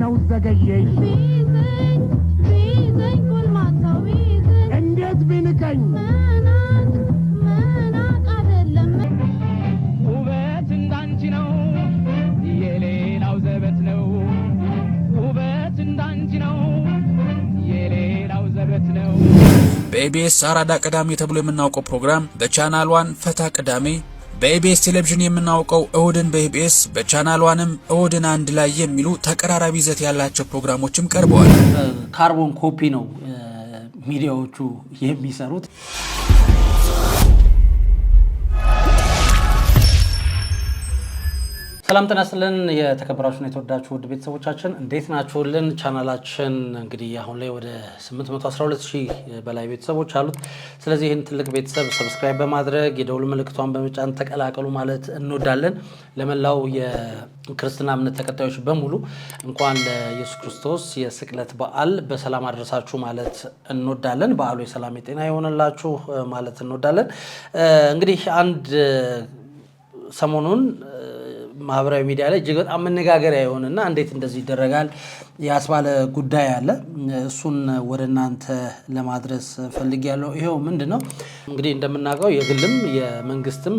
ነው ዘገየሽ ቢዘኝ ጎልማሳው ቢዘኝ እንዴት ቢንቀኝ መናቅ አይደለም ውበት እንዳንቺ ነው የሌላው ዘበት ነው ውበት እንዳንቺ ነው የሌላው ዘበት ነው በኢቢኤስ አራዳ ቅዳሜ ተብሎ የምናውቀው ፕሮግራም በቻናል 1 ፈታ ቅዳሜ በኢቢኤስ ቴሌቪዥን የምናውቀው እሁድን በኢቢኤስ በቻናል 1ም እሁድን አንድ ላይ የሚሉ ተቀራራቢ ይዘት ያላቸው ፕሮግራሞችም ቀርበዋል። ካርቦን ኮፒ ነው ሚዲያዎቹ የሚሰሩት። ሰላም ጤና ይስጥልን የተከበራችሁና የተወዳችሁ ውድ ቤተሰቦቻችን እንዴት ናችሁልን? ቻናላችን እንግዲህ አሁን ላይ ወደ 812000 በላይ ቤተሰቦች አሉት። ስለዚህ ይህን ትልቅ ቤተሰብ ሰብስክራይብ በማድረግ የደውል ምልክቷን በመጫን ተቀላቀሉ ማለት እንወዳለን። ለመላው የክርስትና እምነት ተከታዮች በሙሉ እንኳን ለኢየሱስ ክርስቶስ የስቅለት በዓል በሰላም አደረሳችሁ ማለት እንወዳለን። በዓሉ የሰላም የጤና ይሆንላችሁ ማለት እንወዳለን። እንግዲህ አንድ ሰሞኑን ማህበራዊ ሚዲያ ላይ እጅግ በጣም መነጋገሪያ የሆነና እንዴት እንደዚህ ይደረጋል ያስባለ ጉዳይ አለ። እሱን ወደ እናንተ ለማድረስ ፈልጌያለሁ። ይሄው ምንድነው እንግዲህ እንደምናውቀው የግልም የመንግስትም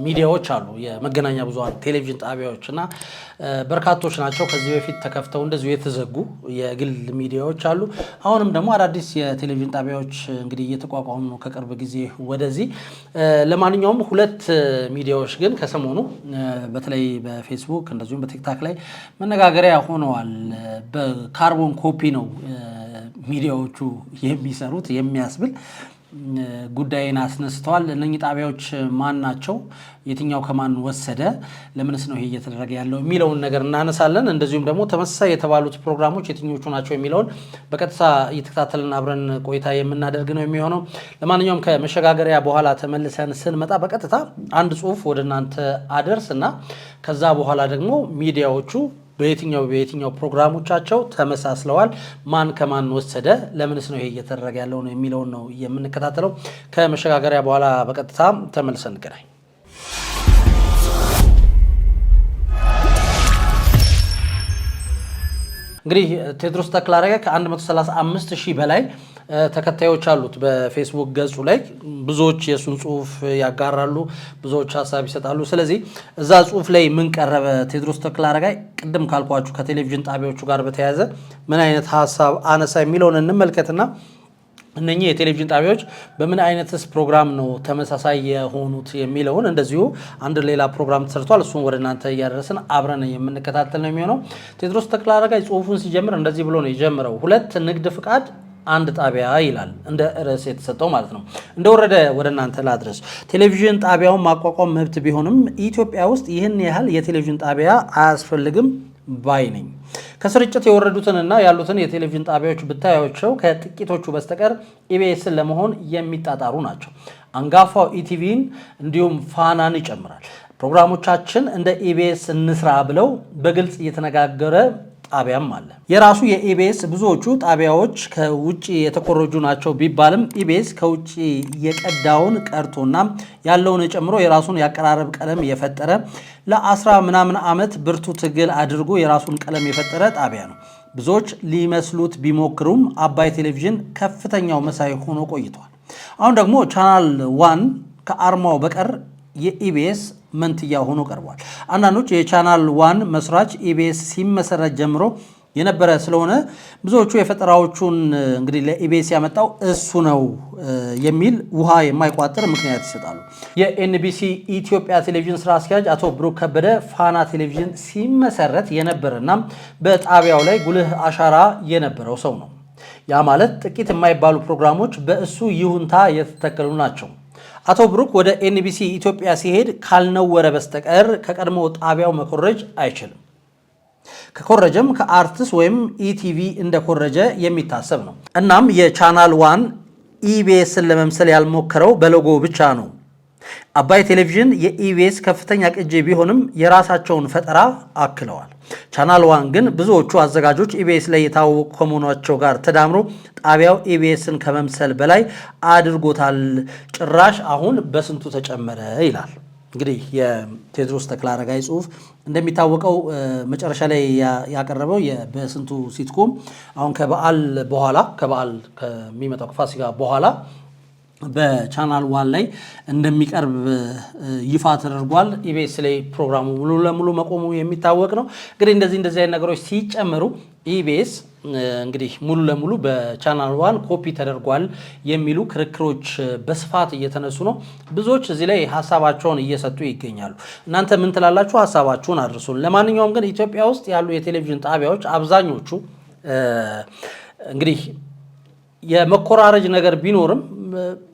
ሚዲያዎች አሉ፣ የመገናኛ ብዙሃን ቴሌቪዥን ጣቢያዎችና በርካቶች ናቸው። ከዚህ በፊት ተከፍተው እንደዚሁ የተዘጉ የግል ሚዲያዎች አሉ። አሁንም ደግሞ አዳዲስ የቴሌቪዥን ጣቢያዎች እንግዲህ እየተቋቋሙ ነው ከቅርብ ጊዜ ወደዚህ። ለማንኛውም ሁለት ሚዲያዎች ግን ከሰሞኑ በተለይ በፌስቡክ እንደዚሁም በቲክታክ ላይ መነጋገሪያ ሆነዋል። በካርቦን ኮፒ ነው ሚዲያዎቹ የሚሰሩት የሚያስብል ጉዳይን አስነስተዋል። እነኚህ ጣቢያዎች ማን ናቸው? የትኛው ከማን ወሰደ? ለምንስ ነው ይሄ እየተደረገ ያለው የሚለውን ነገር እናነሳለን። እንደዚሁም ደግሞ ተመሳሳይ የተባሉት ፕሮግራሞች የትኞቹ ናቸው የሚለውን በቀጥታ እየተከታተልን አብረን ቆይታ የምናደርግ ነው የሚሆነው። ለማንኛውም ከመሸጋገሪያ በኋላ ተመልሰን ስንመጣ በቀጥታ አንድ ጽሁፍ ወደ እናንተ አደርስና ከዛ በኋላ ደግሞ ሚዲያዎቹ በየትኛው ፕሮግራሞቻቸው ተመሳስለዋል፣ ማን ከማን ወሰደ፣ ለምንስ ነው ይሄ እየተደረገ ያለው ነው የሚለውን ነው የምንከታተለው። ከመሸጋገሪያ በኋላ በቀጥታ ተመልሰን እንገናኝ። እንግዲህ ቴዎድሮስ ተክለአረጋይ ከ135,000 በላይ ተከታዮች አሉት በፌስቡክ ገጹ ላይ። ብዙዎች የሱን ጽሁፍ ያጋራሉ፣ ብዙዎች ሐሳብ ይሰጣሉ። ስለዚህ እዛ ጽሁፍ ላይ ምን ቀረበ? ቴዎድሮስ ተክለአረጋይ ቅድም ካልኳችሁ ከቴሌቪዥን ጣቢያዎቹ ጋር በተያያዘ ምን አይነት ሐሳብ አነሳ የሚለውን እንመልከትና እነኚህ የቴሌቪዥን ጣቢያዎች በምን አይነትስ ፕሮግራም ነው ተመሳሳይ የሆኑት የሚለውን እንደዚሁ አንድ ሌላ ፕሮግራም ተሰርቷል። እሱን ወደ እናንተ እያደረስን አብረን የምንከታተል ነው የሚሆነው። ቴዎድሮስ ተክለአረጋይ ጽሁፉን ሲጀምር እንደዚህ ብሎ ነው የጀመረው። 2 ንግድ ፍቃድ አንድ ጣቢያ ይላል፣ እንደ ርዕስ የተሰጠው ማለት ነው። እንደወረደ ወደ እናንተ ላድረስ። ቴሌቪዥን ጣቢያውን ማቋቋም መብት ቢሆንም ኢትዮጵያ ውስጥ ይህን ያህል የቴሌቪዥን ጣቢያ አያስፈልግም ባይ ነኝ። ከስርጭት የወረዱትንና ያሉትን የቴሌቪዥን ጣቢያዎች ብታያቸው ከጥቂቶቹ በስተቀር ኢቢኤስን ለመሆን የሚጣጣሩ ናቸው። አንጋፋው ኢቲቪን እንዲሁም ፋናን ይጨምራል። ፕሮግራሞቻችን እንደ ኢቢኤስ እንስራ ብለው በግልጽ እየተነጋገረ ጣቢያም አለ። የራሱ የኢቢኤስ ብዙዎቹ ጣቢያዎች ከውጪ የተኮረጁ ናቸው ቢባልም ኢቢኤስ ከውጪ የቀዳውን ቀርቶና ያለውን ጨምሮ የራሱን ያቀራረብ ቀለም የፈጠረ ለ10 ምናምን ዓመት ብርቱ ትግል አድርጎ የራሱን ቀለም የፈጠረ ጣቢያ ነው። ብዙዎች ሊመስሉት ቢሞክሩም አባይ ቴሌቪዥን ከፍተኛው መሳይ ሆኖ ቆይቷል። አሁን ደግሞ ቻናል 1 ከአርማው በቀር የኢቢኤስ መንትያ ሆኖ ቀርቧል። አንዳንዶች የቻናል 1 መስራች ኢቢኤስ ሲመሰረት ጀምሮ የነበረ ስለሆነ ብዙዎቹ የፈጠራዎቹን እንግዲህ ለኢቢኤስ ያመጣው እሱ ነው የሚል ውሃ የማይቋጥር ምክንያት ይሰጣሉ። የኤንቢሲ ኢትዮጵያ ቴሌቪዥን ስራ አስኪያጅ አቶ ብሩክ ከበደ ፋና ቴሌቪዥን ሲመሰረት የነበረና በጣቢያው ላይ ጉልህ አሻራ የነበረው ሰው ነው። ያ ማለት ጥቂት የማይባሉ ፕሮግራሞች በእሱ ይሁንታ የተተከሉ ናቸው። አቶ ብሩክ ወደ ኤንቢሲ ኢትዮጵያ ሲሄድ ካልነወረ በስተቀር ከቀድሞ ጣቢያው መኮረጅ አይችልም። ከኮረጀም ከአርትስ ወይም ኢቲቪ እንደኮረጀ የሚታሰብ ነው። እናም የቻናል 1 ኢቢኤስን ለመምሰል ያልሞከረው በሎጎ ብቻ ነው። አባይ ቴሌቪዥን የኢቢኤስ ከፍተኛ ቅጂ ቢሆንም የራሳቸውን ፈጠራ አክለዋል። ቻናል 1 ግን ብዙዎቹ አዘጋጆች ኢቢኤስ ላይ የታወቁ ከመሆናቸው ጋር ተዳምሮ ጣቢያው ኢቢኤስን ከመምሰል በላይ አድርጎታል። ጭራሽ አሁን በስንቱ ተጨመረ ይላል። እንግዲህ የቴድሮስ ተክለአረጋይ ጽሁፍ እንደሚታወቀው መጨረሻ ላይ ያቀረበው በስንቱ ሲትኮም አሁን ከበዓል ከሚመጣው ከፋሲካ በኋላ በቻናል 1 ላይ እንደሚቀርብ ይፋ ተደርጓል። ኢቢኤስ ላይ ፕሮግራሙ ሙሉ ለሙሉ መቆሙ የሚታወቅ ነው። እንግዲህ እንደዚህ አይነት ነገሮች ሲጨመሩ ኢቢኤስ እንግዲህ ሙሉ ለሙሉ በቻናል 1 ኮፒ ተደርጓል የሚሉ ክርክሮች በስፋት እየተነሱ ነው። ብዙዎች እዚህ ላይ ሐሳባቸውን እየሰጡ ይገኛሉ። እናንተ ምን ትላላችሁ? ሐሳባችሁን አድርሱን። ለማንኛውም ግን ኢትዮጵያ ውስጥ ያሉ የቴሌቪዥን ጣቢያዎች አብዛኞቹ እንግዲህ የመኮራረጅ ነገር ቢኖርም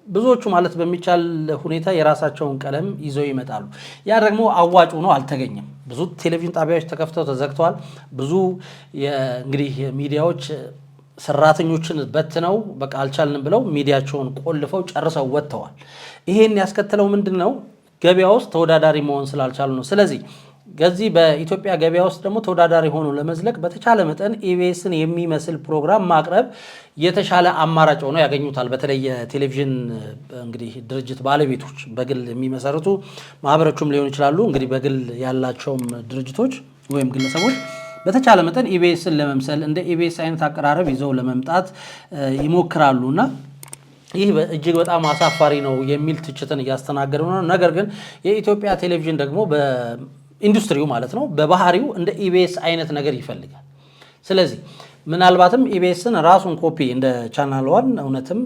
ብዙዎቹ ማለት በሚቻል ሁኔታ የራሳቸውን ቀለም ይዘው ይመጣሉ። ያ ደግሞ አዋጭ ሆኖ አልተገኘም። ብዙ ቴሌቪዥን ጣቢያዎች ተከፍተው ተዘግተዋል። ብዙ እንግዲህ ሚዲያዎች ሰራተኞችን በትነው በቃ አልቻልንም ብለው ሚዲያቸውን ቆልፈው ጨርሰው ወጥተዋል። ይሄን ያስከተለው ምንድነው? ገበያ ውስጥ ተወዳዳሪ መሆን ስላልቻሉ ነው። ስለዚህ ከዚህ በኢትዮጵያ ገበያ ውስጥ ደግሞ ተወዳዳሪ ሆኖ ለመዝለቅ በተቻለ መጠን ኢቢኤስን የሚመስል ፕሮግራም ማቅረብ የተሻለ አማራጭ ሆኖ ያገኙታል። በተለይ የቴሌቪዥን እንግዲህ ድርጅት ባለቤቶች በግል የሚመሰርቱ ማህበሮችም ሊሆኑ ይችላሉ። እንግዲህ በግል ያላቸውም ድርጅቶች ወይም ግለሰቦች በተቻለ መጠን ኢቢኤስን ለመምሰል እንደ ኢቢኤስ አይነት አቀራረብ ይዘው ለመምጣት ይሞክራሉና ይህ እጅግ በጣም አሳፋሪ ነው የሚል ትችትን እያስተናገደ ነው። ነገር ግን የኢትዮጵያ ቴሌቪዥን ደግሞ ኢንዱስትሪው ማለት ነው በባህሪው እንደ ኢቢኤስ አይነት ነገር ይፈልጋል። ስለዚህ ምናልባትም ኢቢኤስን ራሱን ኮፒ እንደ ቻናል 1 እውነትም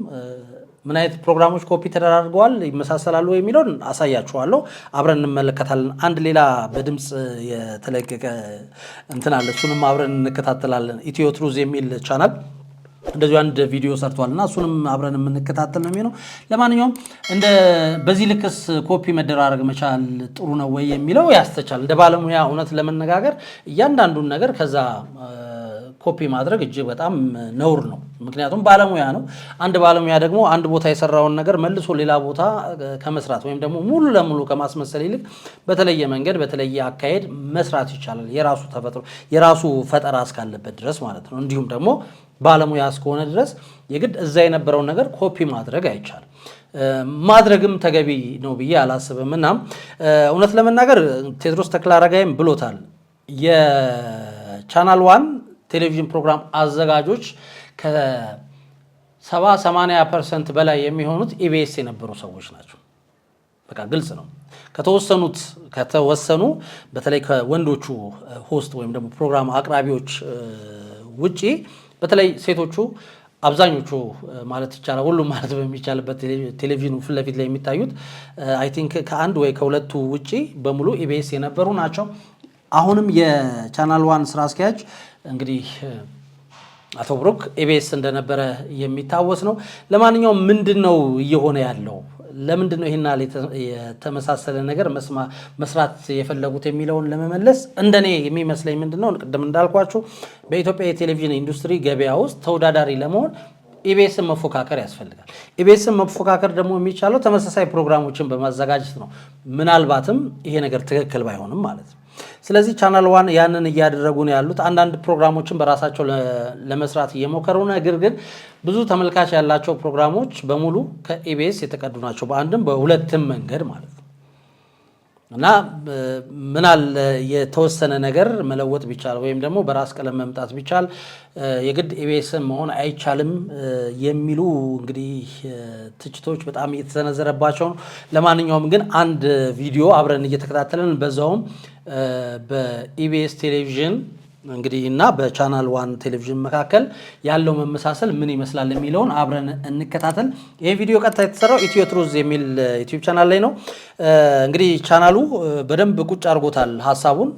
ምን አይነት ፕሮግራሞች ኮፒ ተደራርገዋል ይመሳሰላሉ የሚለውን አሳያችኋለሁ፣ አብረን እንመለከታለን። አንድ ሌላ በድምጽ የተለቀቀ እንትን አለ፣ እሱንም አብረን እንከታተላለን። ኢትዮ ትሩዝ የሚል ቻናል እንደዚህ አንድ ቪዲዮ ሰርቷልና እሱንም አብረን የምንከታተል ነው የሚሆነው። ለማንኛውም በዚህ ልክስ ኮፒ መደራረግ መቻል ጥሩ ነው ወይ የሚለው ያስተቻል። እንደ ባለሙያ እውነት ለመነጋገር እያንዳንዱን ነገር ከዛ ኮፒ ማድረግ እጅግ በጣም ነውር ነው። ምክንያቱም ባለሙያ ነው። አንድ ባለሙያ ደግሞ አንድ ቦታ የሰራውን ነገር መልሶ ሌላ ቦታ ከመስራት ወይም ደግሞ ሙሉ ለሙሉ ከማስመሰል ይልቅ በተለየ መንገድ በተለየ አካሄድ መስራት ይቻላል። የራሱ ተፈጥሮ የራሱ ፈጠራ እስካለበት ድረስ ማለት ነው። እንዲሁም ደግሞ ባለሙያ እስከሆነ ድረስ የግድ እዛ የነበረውን ነገር ኮፒ ማድረግ አይቻልም። ማድረግም ተገቢ ነው ብዬ አላስብም። እና እውነት ለመናገር ቴድሮስ ተክለአረጋይም ብሎታል። የቻናል 1 ቴሌቪዥን ፕሮግራም አዘጋጆች ከ70-80% በላይ የሚሆኑት ኢቢኤስ የነበሩ ሰዎች ናቸው። በቃ ግልጽ ነው። ከተወሰኑ በተለይ ከወንዶቹ ሆስት ወይም ደግሞ ፕሮግራም አቅራቢዎች ውጪ በተለይ ሴቶቹ አብዛኞቹ ማለት ይቻላል ሁሉም ማለት በሚቻልበት ቴሌቪዥኑ ፊት ለፊት ላይ የሚታዩት አይ ቲንክ ከአንድ ወይ ከሁለቱ ውጪ በሙሉ ኢቢኤስ የነበሩ ናቸው። አሁንም የቻናል 1 ስራ አስኪያጅ እንግዲህ አቶ ብሩክ ኢቢኤስ እንደነበረ የሚታወስ ነው። ለማንኛውም ምንድነው እየሆነ ያለው? ለምንድነው ይሄና የተመሳሰለ ነገር መስራት የፈለጉት የሚለውን ለመመለስ እንደኔ የሚመስለኝ ምንድነው ቅድም እንዳልኳችሁ በኢትዮጵያ የቴሌቪዥን ኢንዱስትሪ ገበያ ውስጥ ተወዳዳሪ ለመሆን ኢቢኤስን መፎካከር ያስፈልጋል። ኢቢኤስን መፎካከር ደግሞ የሚቻለው ተመሳሳይ ፕሮግራሞችን በማዘጋጀት ነው። ምናልባትም ይሄ ነገር ትክክል ባይሆንም ማለት ነው። ስለዚህ ቻናል 1 ያንን እያደረጉ ነው ያሉት። አንዳንድ ፕሮግራሞችን በራሳቸው ለመስራት እየሞከሩ ነው። ነገር ግን ብዙ ተመልካች ያላቸው ፕሮግራሞች በሙሉ ከኢቢኤስ የተቀዱ ናቸው፣ በአንድም በሁለትም መንገድ ማለት ነው። እና ምናል የተወሰነ ነገር መለወጥ ቢቻል ወይም ደግሞ በራስ ቀለም መምጣት ቢቻል የግድ ኢቢኤስን መሆን አይቻልም የሚሉ እንግዲህ ትችቶች በጣም እየተሰነዘረባቸው ነው። ለማንኛውም ግን አንድ ቪዲዮ አብረን እየተከታተልን በዛውም በኢቢኤስ ቴሌቪዥን እንግዲህ እና በቻናል 1 ቴሌቪዥን መካከል ያለው መመሳሰል ምን ይመስላል የሚለውን አብረን እንከታተል። ይሄ ቪዲዮ ቀጥታ የተሰራው ኢትዮ ትሩዝ የሚል ዩቲዩብ ቻናል ላይ ነው። እንግዲህ ቻናሉ በደንብ ቁጭ አድርጎታል ሐሳቡን።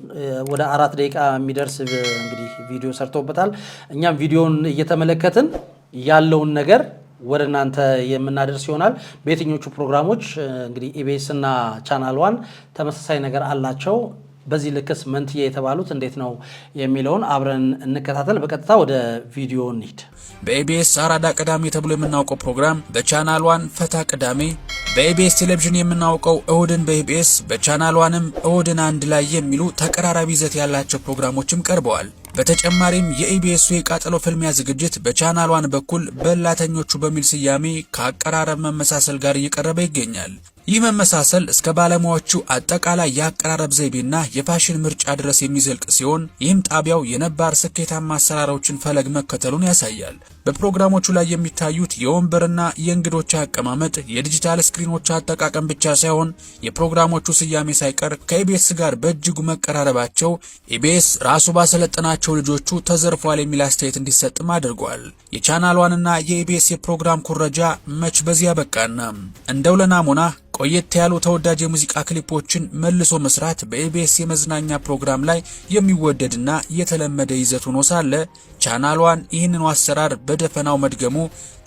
ወደ 4 ደቂቃ የሚደርስ እንግዲህ ቪዲዮ ሰርተውበታል። እኛም ቪዲዮውን እየተመለከትን ያለውን ነገር ወደ እናንተ የምናደርስ ይሆናል። በየትኞቹ ፕሮግራሞች እንግዲህ ኢቢኤስ እና ቻናል 1 ተመሳሳይ ነገር አላቸው፣ በዚህ ልክስ መንትዬ የተባሉት እንዴት ነው የሚለውን አብረን እንከታተል። በቀጥታ ወደ ቪዲዮ እንሂድ። በኢቢኤስ አራዳ ቅዳሜ ተብሎ የምናውቀው ፕሮግራም በቻናል 1 ፈታ ቅዳሜ፣ በኢቢኤስ ቴሌቪዥን የምናውቀው እሁድን በኢቢኤስ በቻናል 1ም እሁድን አንድ ላይ የሚሉ ተቀራራቢ ይዘት ያላቸው ፕሮግራሞችም ቀርበዋል። በተጨማሪም የኢቢኤሱ የቃጠሎ ፍልሚያ ዝግጅት በቻናል 1 በኩል በላተኞቹ በሚል ስያሜ ከአቀራረብ መመሳሰል ጋር እየቀረበ ይገኛል። ይህ መመሳሰል እስከ ባለሙያዎቹ አጠቃላይ የአቀራረብ ዘይቤና የፋሽን ምርጫ ድረስ የሚዘልቅ ሲሆን ይህም ጣቢያው የነባር ስኬታማ አሰራሮችን ፈለግ መከተሉን ያሳያል። በፕሮግራሞቹ ላይ የሚታዩት የወንበርና የእንግዶች አቀማመጥ፣ የዲጂታል ስክሪኖች አጠቃቀም ብቻ ሳይሆን የፕሮግራሞቹ ስያሜ ሳይቀር ከኢቢኤስ ጋር በእጅጉ መቀራረባቸው ኢቢኤስ ራሱ ባሰለጠናቸው ልጆቹ ተዘርፏል የሚል አስተያየት እንዲሰጥም አድርጓል። የቻናል ዋንና የኢቢኤስ የፕሮግራም ኩረጃ መች በዚያ በቃና እንደው ለናሙና ቆየት ያሉ ተወዳጅ የሙዚቃ ክሊፖችን መልሶ መስራት በኢቢኤስ የመዝናኛ ፕሮግራም ላይ የሚወደድና የተለመደ ይዘት ሆኖ ሳለ ቻናል ዋን ይህንኑ አሰራር በደፈናው መድገሙ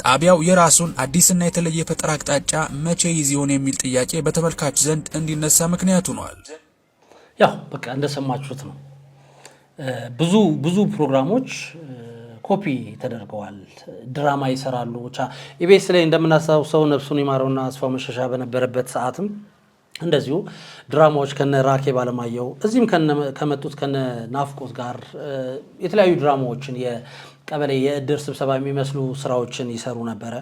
ጣቢያው የራሱን አዲስና የተለየ ፈጠራ አቅጣጫ መቼ ይዝ ይሆን የሚል ጥያቄ በተመልካች ዘንድ እንዲነሳ ምክንያት ሆኗል። ያው በቃ እንደሰማችሁት ነው። ብዙ ፕሮግራሞች ኮፒ ተደርገዋል። ድራማ ይሰራሉ። ኢቢኤስ ላይ እንደምናስታውሰው ነፍሱን ይማረውና አስፋው መሸሻ በነበረበት ሰዓትም እንደዚሁ ድራማዎች ከነ ራኬብ አለማየሁ እዚህም ከመጡት ከነ ናፍቆት ጋር የተለያዩ ድራማዎችን የቀበሌ የእድር ስብሰባ የሚመስሉ ስራዎችን ይሰሩ ነበረ።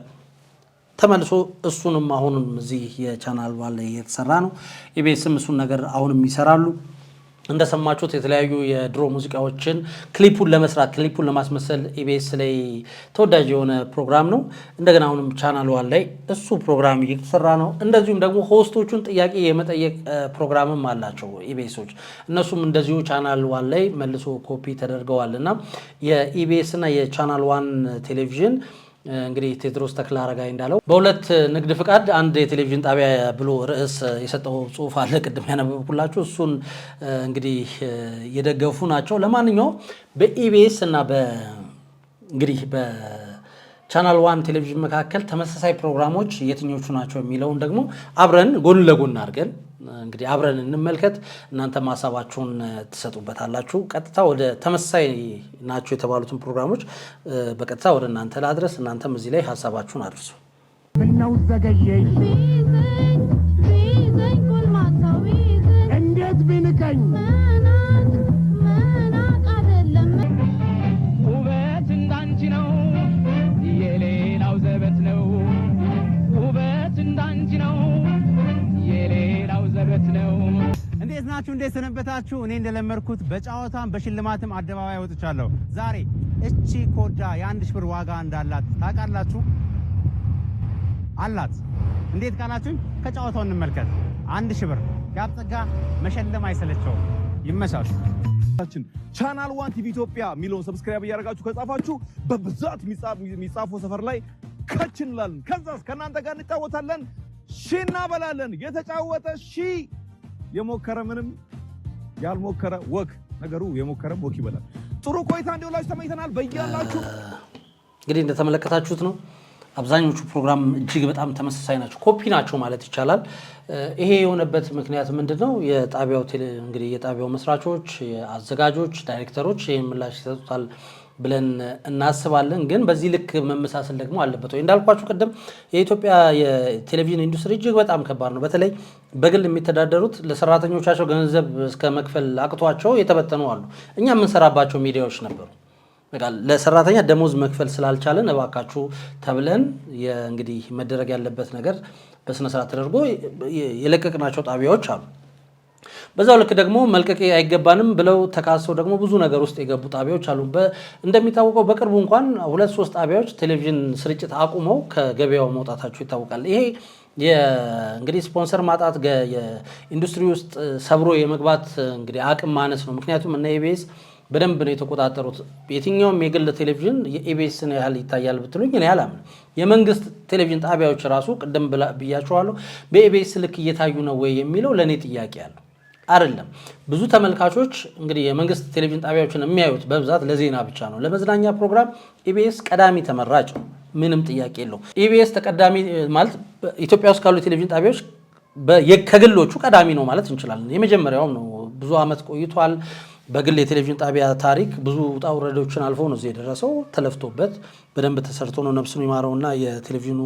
ተመልሶ እሱንም አሁንም እዚህ የቻናል ዋን ላይ የተሰራ ነው። ኢቢኤስም እሱን ነገር አሁንም ይሰራሉ። እንደሰማችሁት የተለያዩ የድሮ ሙዚቃዎችን ክሊፑን ለማስመሰል ኢቢኤስ ላይ ተወዳጅ የሆነ ፕሮግራም ነው። እንደገና አሁንም ቻናል ዋን ላይ እሱ ፕሮግራም እየተሰራ ነው። እንደዚሁም ደግሞ ሆስቶቹን ጥያቄ የመጠየቅ ፕሮግራምም አላቸው ኢቢኤሶች። እነሱም እንደዚሁ ቻናል ዋን ላይ መልሶ ኮፒ ተደርገዋልና የኢቢኤስ እና የቻናል ዋን ቴሌቪዥን እንግዲህ ቴድሮስ ተክለአረጋይ እንዳለው በሁለት ንግድ ፍቃድ አንድ የቴሌቪዥን ጣቢያ ብሎ ርዕስ የሰጠው ጽሁፍ አለ ቅድም ያነበብኩላችሁ። እሱን እንግዲህ የደገፉ ናቸው። ለማንኛውም በኢቢኤስ እና እንግዲህ በቻናል ዋን ቴሌቪዥን መካከል ተመሳሳይ ፕሮግራሞች የትኞቹ ናቸው የሚለውን ደግሞ አብረን ጎን ለጎን አድርገን እንግዲህ አብረን እንመልከት። እናንተ ሀሳባችሁን ትሰጡበታላችሁ። ቀጥታ ወደ ተመሳሳይ ናቸው የተባሉትን ፕሮግራሞች በቀጥታ ወደ እናንተ ላድረስ። እናንተም እዚህ ላይ ሀሳባችሁን አድርሱ። ምነው ዘገየሽ ቢዘኝ ጎልማሳው ቢዘኝ እንዴት ቢንቀኝ መናቅ አይደለም ውበት እንዳንቺ ነው የሌላው ዘበት ነው። ውበት እንዳንቺ ነው የሌላው ዘበት ነው። እንዴት ናችሁ? እንዴት ሰነበታችሁ? እኔ እንደለመድኩት በጨዋታም በሽልማትም አደባባይ ወጥቻለሁ። ዛሬ እቺ ኮዳ የ1000 ብር ዋጋ እንዳላት ታውቃላችሁ? አላት። እንዴት ካላችሁኝ ከጨዋታው እንመልከት። 1000 ብር ያብጠጋ መሸለም አይሰለቸውም። ይመቻችሁ። ቻናል ዋን ቲቪ ኢትዮጵያ ሚሊዮን ሰብስክራይብ እያደረጋችሁ ከጻፋችሁ በብዛት የሚጻፈው ሰፈር ላይ ከች እንላለን። ከዛስ ከናንተ ጋር እንጫወታለን፣ ሺ እናበላለን። የተጫወተ ሺ የሞከረ ምንም ያልሞከረ ወክ ነገሩ የሞከረም ወክ ይበላል። ጥሩ ቆይታ እንዲውላችሁ ተመኝተናል። በእያላችሁ እንግዲህ እንደተመለከታችሁት ነው። አብዛኞቹ ፕሮግራም እጅግ በጣም ተመሳሳይ ናቸው፣ ኮፒ ናቸው ማለት ይቻላል። ይሄ የሆነበት ምክንያት ምንድነው? የጣቢያው እንግዲህ የጣቢያው መስራቾች፣ አዘጋጆች፣ ዳይሬክተሮች ይሄን ምላሽ ይሰጡታል ብለን እናስባለን። ግን በዚህ ልክ መመሳሰል ደግሞ አለበት ወይ? እንዳልኳችሁ ቀደም የኢትዮጵያ የቴሌቪዥን ኢንዱስትሪ እጅግ በጣም ከባድ ነው። በተለይ በግል የሚተዳደሩት ለሰራተኞቻቸው ገንዘብ እስከ መክፈል አቅቷቸው የተበተኑ አሉ። እኛ የምንሰራባቸው ሚዲያዎች ነበሩ። ለሰራተኛ ደሞዝ መክፈል ስላልቻለን እባካችሁ ተብለን እንግዲህ መደረግ ያለበት ነገር በስነ ስርዓት ተደርጎ የለቀቅናቸው ጣቢያዎች አሉ። በዛው ልክ ደግሞ መልቀቅ አይገባንም ብለው ተካሰው ደግሞ ብዙ ነገር ውስጥ የገቡ ጣቢያዎች አሉ። እንደሚታወቀው በቅርቡ እንኳን 2-3 ጣቢያዎች ቴሌቪዥን ስርጭት አቁመው ከገበያው መውጣታቸው ይታወቃል። ይሄ እንግዲህ ስፖንሰር ማጣት የኢንዱስትሪ ውስጥ ሰብሮ የመግባት እንግዲህ አቅም ማነስ ነው። ምክንያቱም እነ ኢቢኤስ በደንብ ነው የተቆጣጠሩት። የትኛውም የግል ቴሌቪዥን የኢቢኤስን ያህል ይታያል ብትሉኝ እኔ አላምንም። የመንግስት ቴሌቪዥን ጣቢያዎች ራሱ ቅድም ብያቸዋለሁ በኢቢኤስ ልክ እየታዩ ነው ወይ የሚለው ለእኔ ጥያቄ አለው። አይደለም። ብዙ ተመልካቾች እንግዲህ የመንግስት ቴሌቪዥን ጣቢያዎችን የሚያዩት በብዛት ለዜና ብቻ ነው። ለመዝናኛ ፕሮግራም ኢቢኤስ ቀዳሚ ተመራጭ ነው፣ ምንም ጥያቄ የለው። ኢቢኤስ ተቀዳሚ ማለት ኢትዮጵያ ውስጥ ካሉ ቴሌቪዥን ጣቢያዎች ከግሎቹ ቀዳሚ ነው ማለት እንችላለን። የመጀመሪያውም ነው። ብዙ አመት ቆይቷል። በግል የቴሌቪዥን ጣቢያ ታሪክ ብዙ ውጣ ውረዶችን አልፎ ነው እዚህ የደረሰው። ተለፍቶበት በደንብ ተሰርቶ ነው። ነፍሱን ይማረውና የቴሌቪዥኑ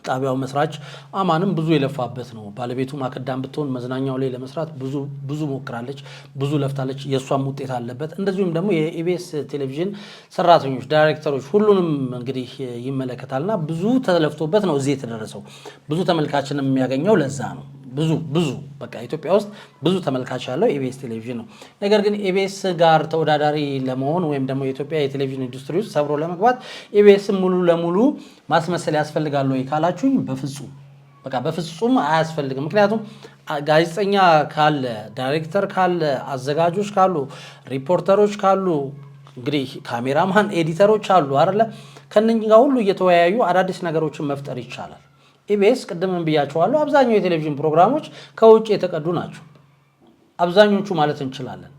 ጣቢያው መስራች አማንም ብዙ የለፋበት ነው። ባለቤቱ ማከዳም ብትሆን መዝናኛው ላይ ለመስራት ብዙ ሞክራለች፣ ብዙ ለፍታለች። የሷም ውጤት አለበት። እንደዚሁም ደግሞ የኢቢኤስ ቴሌቪዥን ሰራተኞች፣ ዳይሬክተሮች ሁሉንም እንግዲህ ይመለከታልና ብዙ ተለፍቶበት ነው እዚህ የተደረሰው። ብዙ ተመልካችን የሚያገኘው ለዛ ነው። ብዙ በቃ ኢትዮጵያ ውስጥ ብዙ ተመልካች ያለው ኢቢኤስ ቴሌቪዥን ነው። ነገር ግን ኢቢኤስ ጋር ተወዳዳሪ ለመሆን ወይም ደግሞ የኢትዮጵያ የቴሌቪዥን ኢንዱስትሪ ውስጥ ሰብሮ ለመግባት ኢቢኤስ ሙሉ ለሙሉ ማስመሰል ያስፈልጋል ወይ ካላችሁኝ በፍጹም አያስፈልግም። ምክንያቱም ጋዜጠኛ ካለ፣ ዳይሬክተር ካለ፣ አዘጋጆች ካሉ፣ ሪፖርተሮች ካሉ፣ እንግዲህ ካሜራማን፣ ኤዲተሮች አሉ አይደለ? ከነኛ ጋር ሁሉ እየተወያዩ አዳዲስ ነገሮችን መፍጠር ይቻላል። ኢቢኤስ ቅድም ብያቸዋለሁ፣ አብዛኛው የቴሌቪዥን ፕሮግራሞች ከውጭ የተቀዱ ናቸው። አብዛኞቹ ማለት እንችላለን።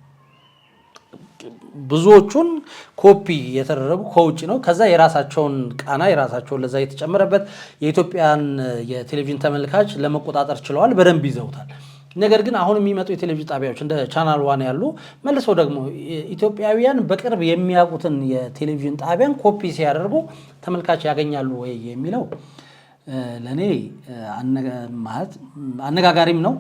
ብዙዎቹን ኮፒ የተደረጉ ከውጭ ነው። ከዛ የራሳቸውን ቃና የራሳቸውን ለዛ የተጨመረበት የኢትዮጵያን የቴሌቪዥን ተመልካች ለመቆጣጠር ችለዋል፣ በደንብ ይዘውታል። ነገር ግን አሁን የሚመጡ የቴሌቪዥን ጣቢያዎች እንደ ቻናል ዋን ያሉ መልሰው ደግሞ ኢትዮጵያውያን በቅርብ የሚያውቁትን የቴሌቪዥን ጣቢያን ኮፒ ሲያደርጉ ተመልካች ያገኛሉ ወይ የሚለው ለኔ አነጋጋሪም ነው።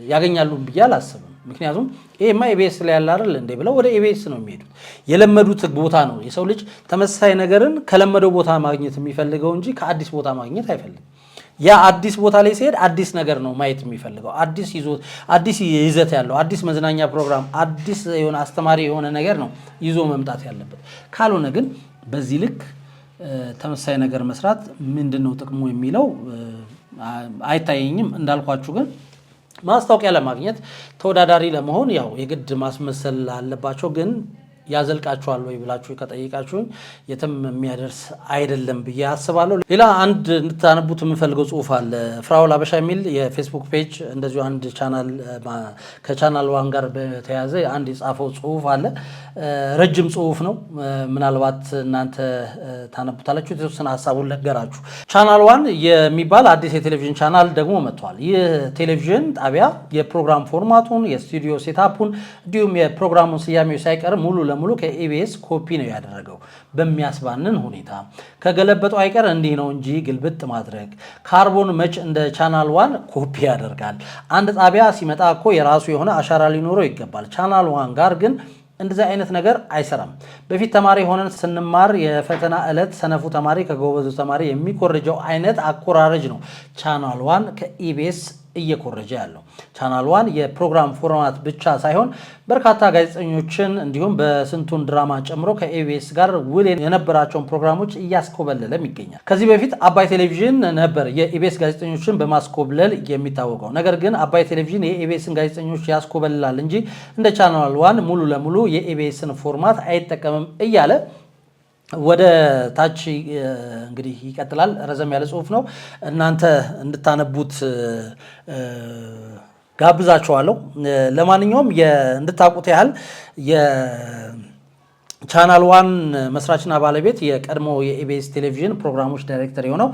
ያገኛሉ ብዬ አላስብም። ምክንያቱም ይሄማ ኢቢኤስ ላይ ያለ አይደል እንዴ ብለው ወደ ኢቢኤስ ነው የሚሄዱት። የለመዱት ቦታ ነው። የሰው ልጅ ተመሳሳይ ነገርን ከለመደው ቦታ ማግኘት የሚፈልገው እንጂ ከአዲስ ቦታ ማግኘት አይፈልግም። ያ አዲስ ቦታ ላይ ሲሄድ አዲስ ነገር ነው ማየት የሚፈልገው። አዲስ ይዘት ያለው አዲስ መዝናኛ ፕሮግራም፣ አዲስ የሆነ አስተማሪ የሆነ ነገር ነው ይዞ መምጣት ያለበት። ካልሆነ ግን በዚህ ልክ ተመሳሳይ ነገር መስራት ምንድነው ጥቅሙ የሚለው አይታየኝም። እንዳልኳችሁ ግን ማስታወቂያ ለማግኘት ተወዳዳሪ ለመሆን ያው የግድ ማስመሰል አለባቸው። ግን ያዘልቃቸዋል ወይ ብላችሁ ከጠይቃችሁኝ የትም የሚያደርስ አይደለም ብዬ አስባለሁ። ሌላ አንድ እንድታነቡት የምፈልገው ጽሁፍ አለ። ፍራኦል አበሻ የሚል የፌስቡክ ፔጅ እንደዚሁ አንድ ቻናል ከቻናል ዋን ጋር በተያያዘ አንድ የጻፈው ጽሁፍ አለ። ረጅም ጽሁፍ ነው። ምናልባት እናንተ ታነቡታላችሁ። የተወሰነ ሀሳቡን ልንገራችሁ። ቻናል ዋን የሚባል አዲስ የቴሌቪዥን ቻናል ደግሞ መጥቷል። ይህ ቴሌቪዥን ጣቢያ የፕሮግራም ፎርማቱን፣ የስቱዲዮ ሴታፑን እንዲሁም የፕሮግራሙን ስያሜው ሳይቀር ሙሉ ለሙሉ ከኢቢኤስ ኮፒ ነው ያደረገው። በሚያስባንን ሁኔታ ከገለበጠው አይቀር እንዲህ ነው እንጂ ግልብጥ ማድረግ ካርቦን መች እንደ ቻናል ዋን ኮፒ ያደርጋል። አንድ ጣቢያ ሲመጣ እኮ የራሱ የሆነ አሻራ ሊኖረው ይገባል። ቻናል ዋን ጋር ግን እንደዚህ አይነት ነገር አይሰራም። በፊት ተማሪ ሆነን ስንማር የፈተና ዕለት ሰነፉ ተማሪ ከጎበዙ ተማሪ የሚኮርጀው አይነት አኮራረጅ ነው ቻናል ዋን ከኢቢኤስ እየኮረጀ ያለው። ቻናል ዋን የፕሮግራም ፎርማት ብቻ ሳይሆን በርካታ ጋዜጠኞችን እንዲሁም በስንቱን ድራማ ጨምሮ ከኢቢኤስ ጋር ውል የነበራቸውን ፕሮግራሞች እያስኮበለለም ይገኛል። ከዚህ በፊት አባይ ቴሌቪዥን ነበር የኢቢኤስ ጋዜጠኞችን በማስኮብለል የሚታወቀው። ነገር ግን አባይ ቴሌቪዥን የኢቢኤስን ጋዜጠኞች ያስኮበልላል እንጂ እንደ ቻናል ዋን ሙሉ ለሙሉ የኢቢኤስን ፎርማት አይጠቀምም እያለ ወደ ታች እንግዲህ ይቀጥላል። ረዘም ያለ ጽሁፍ ነው። እናንተ እንድታነቡት ጋብዛችኋለሁ። ለማንኛውም እንድታውቁት ያህል የቻናል ዋን መስራችና ባለቤት የቀድሞ የኢቢኤስ ቴሌቪዥን ፕሮግራሞች ዳይሬክተር የሆነው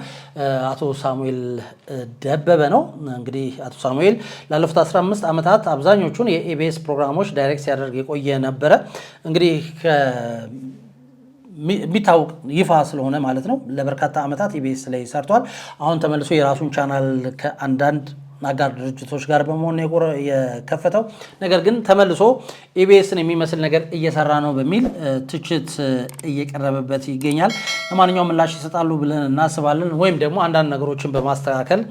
አቶ ሳሙኤል ደበበ ነው። እንግዲህ አቶ ሳሙኤል ላለፉት 15 ዓመታት አብዛኞቹን የኢቢኤስ ፕሮግራሞች ዳይሬክት ሲያደርግ የቆየ ነበረ። እንግዲህ የሚታወቅ ይፋ ስለሆነ ማለት ነው። ለበርካታ ዓመታት ኢቢኤስ ላይ ሰርቷል። አሁን ተመልሶ የራሱን ቻናል ከአንዳንድ አጋር ድርጅቶች ጋር በመሆን የከፈተው፣ ነገር ግን ተመልሶ ኢቢኤስን የሚመስል ነገር እየሰራ ነው በሚል ትችት እየቀረበበት ይገኛል። ለማንኛውም ምላሽ ይሰጣሉ ብለን እናስባለን። ወይም ደግሞ አንዳንድ ነገሮችን በማስተካከል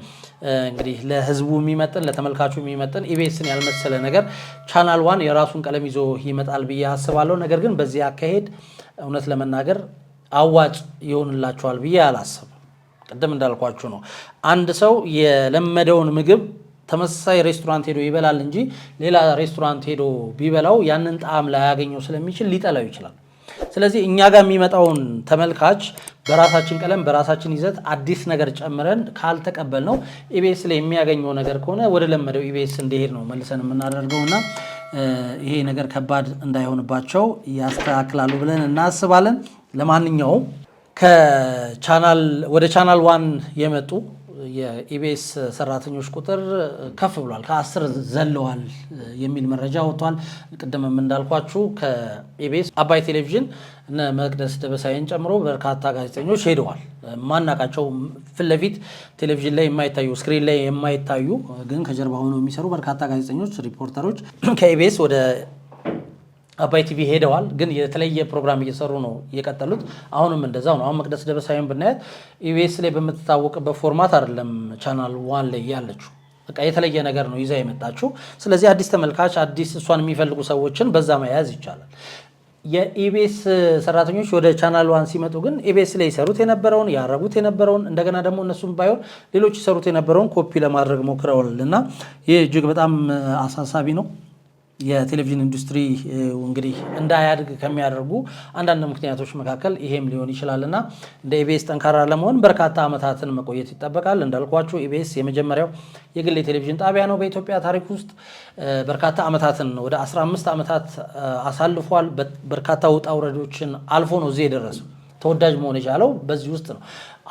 እንግዲህ ለህዝቡ የሚመጥን ለተመልካቹ የሚመጥን ኢቢኤስን ያልመሰለ ነገር ቻናል ዋን የራሱን ቀለም ይዞ ይመጣል ብዬ አስባለሁ። ነገር ግን በዚህ አካሄድ እውነት ለመናገር አዋጭ ይሆንላቸዋል ብዬ አላስብም። ቅድም እንዳልኳችሁ ነው። አንድ ሰው የለመደውን ምግብ ተመሳሳይ ሬስቶራንት ሄዶ ይበላል እንጂ ሌላ ሬስቶራንት ሄዶ ቢበላው ያንን ጣዕም ላያገኘው ስለሚችል ሊጠላው ይችላል። ስለዚህ እኛ ጋር የሚመጣውን ተመልካች በራሳችን ቀለም በራሳችን ይዘት አዲስ ነገር ጨምረን ካልተቀበል ነው ኢቢኤስ ላይ የሚያገኘው ነገር ከሆነ ወደ ለመደው ኢቢኤስ እንዲሄድ ነው መልሰን የምናደርገውና ይሄ ነገር ከባድ እንዳይሆንባቸው ያስተካክላሉ ብለን እናስባለን። ለማንኛውም ወደ ቻናል ዋን የመጡ የኢቢኤስ ሰራተኞች ቁጥር ከፍ ብሏል፣ ከ10 ዘለዋል የሚል መረጃ ወጥቷል። ቅድምም እንዳልኳችሁ ከኢቢኤስ አባይ ቴሌቪዥን እነ መቅደስ ደበሳይን ጨምሮ በርካታ ጋዜጠኞች ሄደዋል። ማናቃቸው ፊት ለፊት ቴሌቪዥን ላይ የማይታዩ ስክሪን ላይ የማይታዩ ግን ከጀርባ ሆነው የሚሰሩ በርካታ ጋዜጠኞች፣ ሪፖርተሮች ከኢቢኤስ ወደ አባይ ቲቪ ሄደዋል። ግን የተለየ ፕሮግራም እየሰሩ ነው የቀጠሉት። አሁንም እንደዛው ነው። አሁን መቅደስ ደበሳይን ብናያት ኢቢኤስ ላይ በምትታወቅበት ፎርማት አይደለም ቻናል 1 ላይ ያለችው። በቃ የተለየ ነገር ነው ይዛ የመጣችው። ስለዚህ አዲስ ተመልካች፣ አዲስ እሷን የሚፈልጉ ሰዎችን በዛ መያዝ ይቻላል። የኢቢኤስ ሰራተኞች ወደ ቻናል 1 ሲመጡ ግን ኢቢኤስ ላይ ይሰሩት የነበረውን ያረጉት የነበረውን እንደገና ደግሞ እነሱም ባይሆን ሌሎች ይሰሩት የነበረውን ኮፒ ለማድረግ ሞክረዋል እና ይህ እጅግ በጣም አሳሳቢ ነው። የቴሌቪዥን ኢንዱስትሪ እንግዲህ እንዳያድግ ከሚያደርጉ አንዳንድ ምክንያቶች መካከል ይሄም ሊሆን ይችላልና እንደ ኢቢኤስ ጠንካራ ለመሆን በርካታ ዓመታትን መቆየት ይጠበቃል። እንዳልኳችሁ ኢቢኤስ የመጀመሪያው የግል የቴሌቪዥን ጣቢያ ነው በኢትዮጵያ ታሪክ ውስጥ። በርካታ ዓመታትን ወደ 15 ዓመታት አሳልፏል። በርካታ ውጣ ውረዶችን አልፎ ነው እዚህ የደረሰው። ተወዳጅ መሆን የቻለው በዚህ ውስጥ ነው።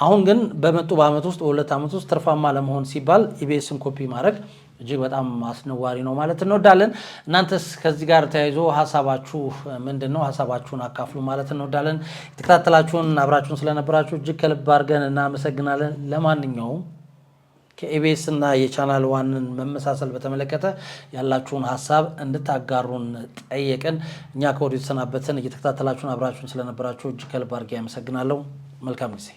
አሁን ግን በመጡ በአመት ውስጥ በሁለት ዓመት ውስጥ ትርፋማ ለመሆን ሲባል ኢቢኤስን ኮፒ ማድረግ እጅግ በጣም አስነዋሪ ነው ማለት እንወዳለን። እናንተስ ከዚህ ጋር ተያይዞ ሀሳባችሁ ምንድነው? ሀሳባችሁን አካፍሉ ማለት እንወዳለን። የተከታተላችሁን አብራችሁን ስለነበራችሁ እጅግ ከልብ አድርገን እናመሰግናለን። ለማንኛውም ከኢቢኤስ እና የቻናል 1ን መመሳሰል በተመለከተ ያላችሁን ሀሳብ እንድታጋሩን ጠየቅን። እኛ ከወዲሁ ተሰናበትን። እየተከታተላችሁን አብራችሁን ስለነበራችሁ እጅግ ከልብ አድርጌ አመሰግናለሁ። መልካም ጊዜ